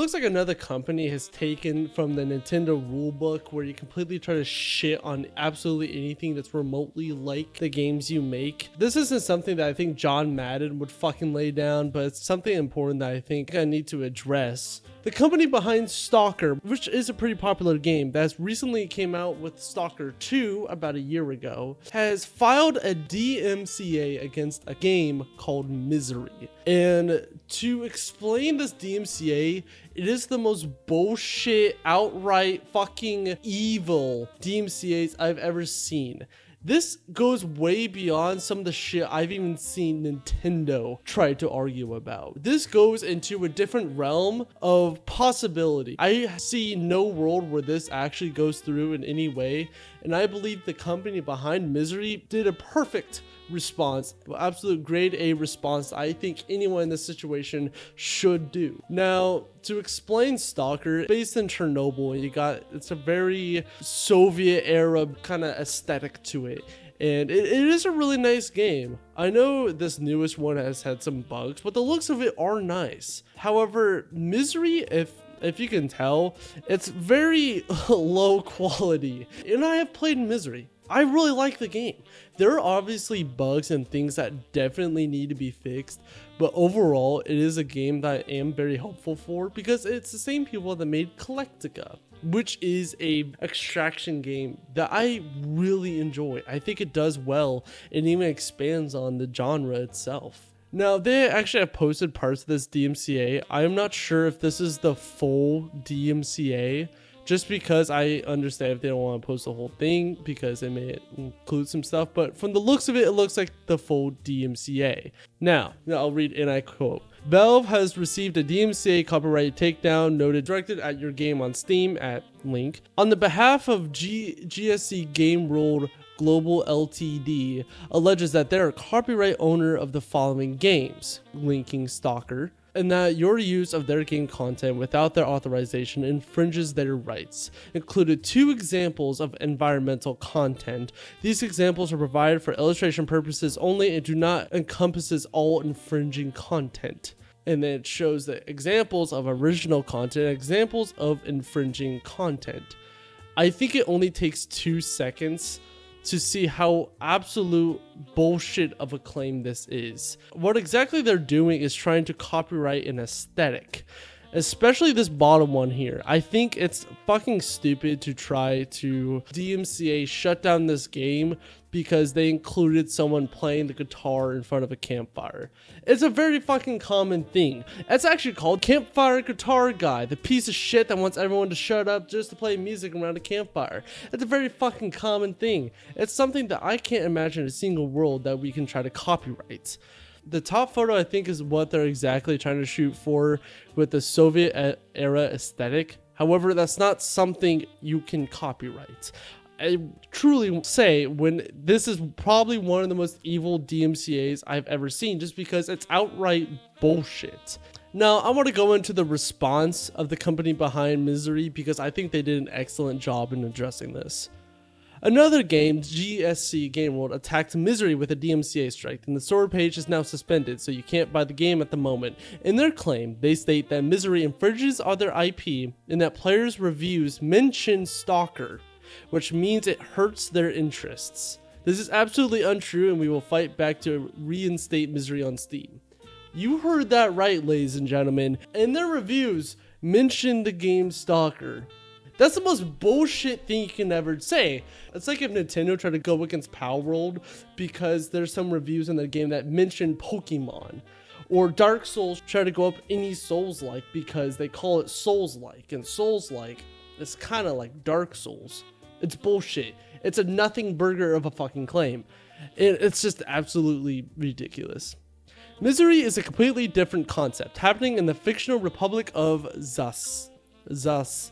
looks like another company has taken from the Nintendo rulebook where you completely try to shit on absolutely anything that's remotely like the games you make. This isn't something that I think John Madden would fucking lay down, but it's something important that I think I need to address. The company behind Stalker, which is a pretty popular game that recently came out with Stalker 2 about a year ago, has filed a DMCA against a game called Misery. And to explain this DMCA, it is the most bullshit, outright fucking evil DMCAs I've ever seen. This goes way beyond some of the shit I've even seen Nintendo try to argue about. This goes into a different realm of possibility. I see no world where this actually goes through in any way, and I believe the company behind Misery did a perfect response, absolute grade A response I think anyone in this situation should do. Now, to explain Stalker, based in Chernobyl, it's a very Soviet era kind of aesthetic to it. And it is a really nice game. I know this newest one has had some bugs, but the looks of it are nice. However, Misery, if you can tell, it's very low quality. And I have played Misery. I really like the game. There are obviously bugs and things that definitely need to be fixed, but overall, it is a game that I am very hopeful for because it's the same people that made Collectica, which is a extraction game that I really enjoy. I think it does well and even expands on the genre itself. Now, they actually have posted parts of this DMCA. I am not sure if this is the full DMCA, just because I understand if they don't want to post the whole thing because they may include some stuff, but from the looks of it, it looks like the full DMCA. Now I'll read and I quote, "Valve has received a DMCA copyright takedown noted directed at your game on Steam at link. On the behalf of GSC Game World Global Ltd alleges that they're a copyright owner of the following games," linking Stalker, "and that your use of their game content without their authorization infringes their rights. Included 2 examples of environmental content. These examples are provided for illustration purposes only and do not encompasses all infringing content." And then it shows the examples of original content, examples of infringing content. I think it only takes 2 seconds to see how absolute bullshit of a claim this is. What exactly they're doing is trying to copyright an aesthetic, especially this bottom one here. I think it's fucking stupid to try to DMCA shut down this game because they included someone playing the guitar in front of a campfire. It's a very fucking common thing. It's actually called Campfire Guitar Guy, the piece of shit that wants everyone to shut up just to play music around a campfire. It's a very fucking common thing. It's something that I can't imagine a single world that we can try to copyright. The top photo, I think, is what they're exactly trying to shoot for with the Soviet era aesthetic. However, that's not something you can copyright. I truly say when this is probably one of the most evil DMCAs I've ever seen, just because it's outright bullshit. Now, I want to go into the response of the company behind Misery because I think they did an excellent job in addressing this. Another game, GSC Game World, attacked Misery with a DMCA strike, and the store page is now suspended, so you can't buy the game at the moment. In their claim, they state that Misery infringes on their IP and that players' reviews mention Stalker, which means it hurts their interests. This is absolutely untrue, and we will fight back to reinstate Misery on Steam. You heard that right, ladies and gentlemen. In their reviews, mention the game Stalker. That's the most bullshit thing you can ever say. It's like if Nintendo tried to go against Palworld because there's some reviews in the game that mention Pokemon. Or Dark Souls try to go up any Souls-like because they call it Souls-like. And Souls-like is kind of like Dark Souls. It's bullshit. It's a nothing burger of a fucking claim. It's just absolutely ridiculous. Misery is a completely different concept, happening in the fictional Republic of Zaslavy.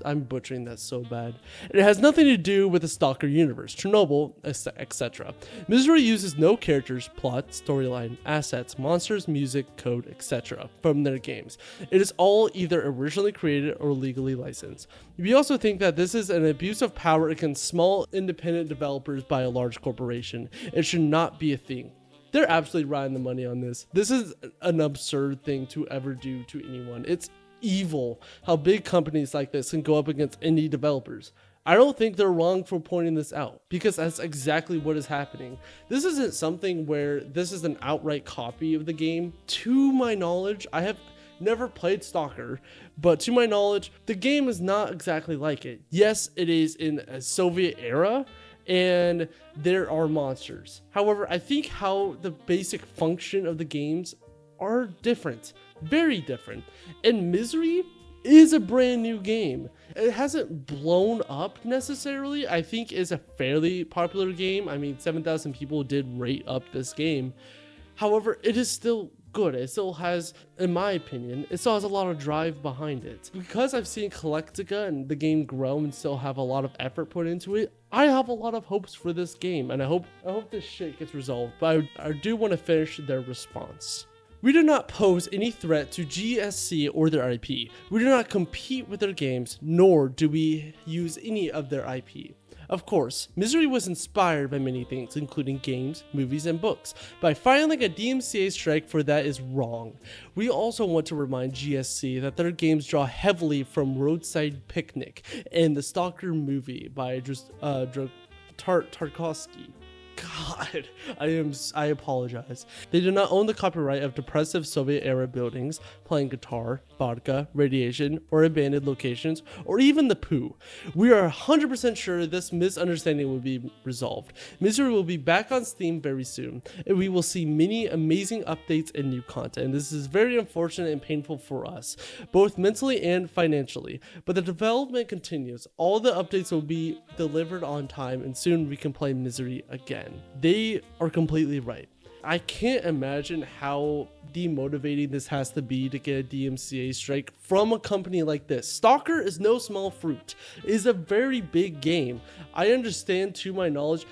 I'm butchering that so bad. It has nothing to do with the Stalker universe, Chernobyl, etc. Misery uses no characters, plot, storyline, assets, monsters, music, code, etc. from their games. It is all either originally created or legally licensed. We also think that this is an abuse of power against small independent developers by a large corporation. It should not be a thing. They're absolutely riding the money on this. This is an absurd thing to ever do to anyone. It's evil how big companies like this can go up against indie developers. I don't think they're wrong for pointing this out, because that's exactly what is happening. This isn't something where this is an outright copy of the game. To my knowledge, I have never played Stalker, but to my knowledge, the game is not exactly like it. Yes, it is in a Soviet era, and there are monsters. However, I think how the basic function of the games are different, very different. And Misery is a brand new game. It hasn't blown up necessarily. I think it's a fairly popular game. I mean, 7,000 people did rate up this game. However, it is still good. It still has, in my opinion, it still has a lot of drive behind it. Because I've seen Collectica and the game grow and still have a lot of effort put into it, I have a lot of hopes for this game, and I hope this shit gets resolved. But I do want to finish their response. We do not pose any threat to GSC or their IP. We do not compete with their games, nor do we use any of their IP. Of course, Misery was inspired by many things, including games, movies, and books. By filing a DMCA strike for that is wrong. We also want to remind GSC that their games draw heavily from Roadside Picnic and the Stalker movie by Tarkovsky. God, I apologize. They do not own the copyright of depressive Soviet-era buildings, playing guitar, vodka, radiation, or abandoned locations, or even the poo. We are 100% sure this misunderstanding will be resolved. Misery will be back on Steam very soon, and we will see many amazing updates and new content. This is very unfortunate and painful for us, both mentally and financially, but the development continues. All the updates will be delivered on time, and soon we can play Misery again. They are completely right. I can't imagine how demotivating this has to be to get a DMCA strike from a company like this. Stalker is no small fruit. It is a very big game. I understand, to my knowledge,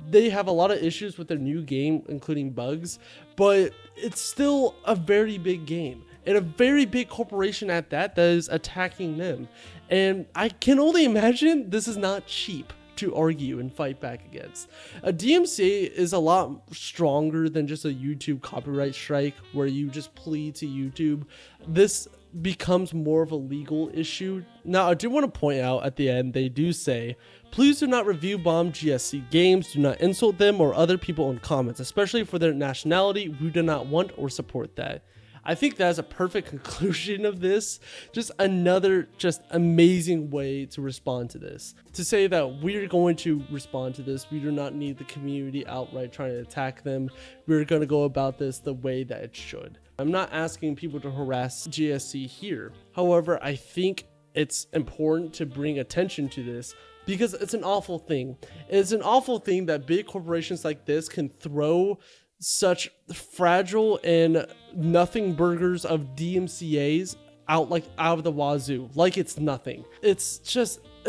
they have a lot of issues with their new game, including bugs, but it's still a very big game. And a very big corporation at that is attacking them. And I can only imagine this is not cheap to argue and fight back against. A DMCA is a lot stronger than just a YouTube copyright strike where you just plead to YouTube. This becomes more of a legal issue. Now, I do want to point out at the end, they do say, please do not review bomb GSC games, do not insult them or other people in comments, especially for their nationality. We do not want or support that. I think that's a perfect conclusion of this. Just another amazing way to respond to this. To say that we're going to respond to this, we do not need the community outright trying to attack them. We're going to go about this the way that it should. I'm not asking people to harass GSC here. However, I think it's important to bring attention to this because it's an awful thing. It's an awful thing that big corporations like this can throw such fragile and nothing burgers of DMCAs out of the wazoo, like it's nothing. It's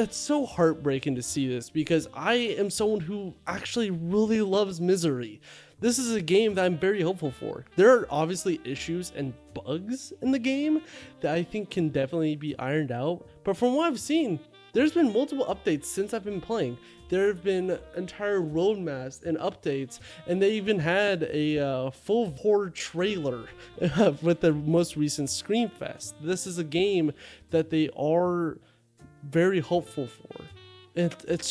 so heartbreaking to see this because I am someone who actually really loves Misery. This is a game that I'm very hopeful for. There are obviously issues and bugs in the game that I think can definitely be ironed out, but from what I've seen, there's been multiple updates since I've been playing. There have been entire roadmaps and updates, and they even had a full horror trailer with the most recent Screamfest. This is a game that they are very hopeful for. It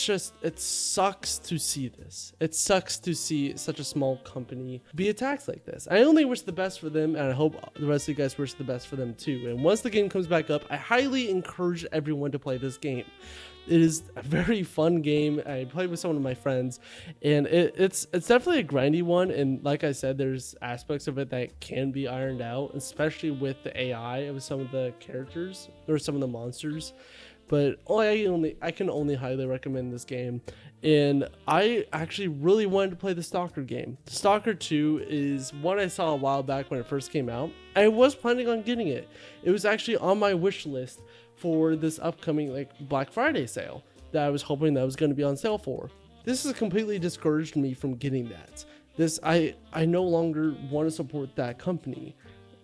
sucks to see this. It sucks to see such a small company be attacked like this. I only wish the best for them, and I hope the rest of you guys wish the best for them too. And once the game comes back up, I highly encourage everyone to play this game. It is a very fun game. I played with some of my friends, and it's definitely a grindy one. And like I said, there's aspects of it that can be ironed out, especially with the AI of some of the characters or some of the monsters. But I can only highly recommend this game. And I actually really wanted to play the Stalker game. Stalker 2 is one I saw a while back when it first came out. I was planning on getting it. It was actually on my wish list for this upcoming Black Friday sale that I was hoping that was going to be on sale for. This has completely discouraged me from getting that. I no longer want to support that company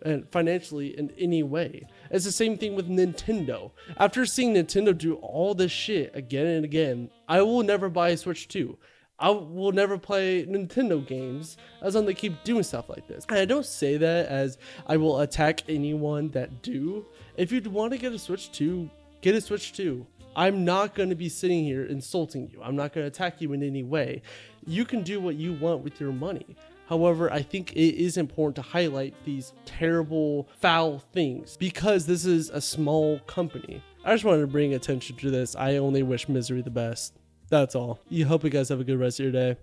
and financially in any way. It's the same thing with Nintendo. After seeing Nintendo do all this shit again and again, I will never buy a Switch 2. I will never play Nintendo games as long as they keep doing stuff like this. And I don't say that as I will attack anyone that do. If you want to get a Switch 2, get a Switch 2. I'm not going to be sitting here insulting you. I'm not going to attack you in any way. You can do what you want with your money. However, I think it is important to highlight these terrible, foul things because this is a small company. I just wanted to bring attention to this. I only wish Misery the best. That's all. You hope you guys have a good rest of your day.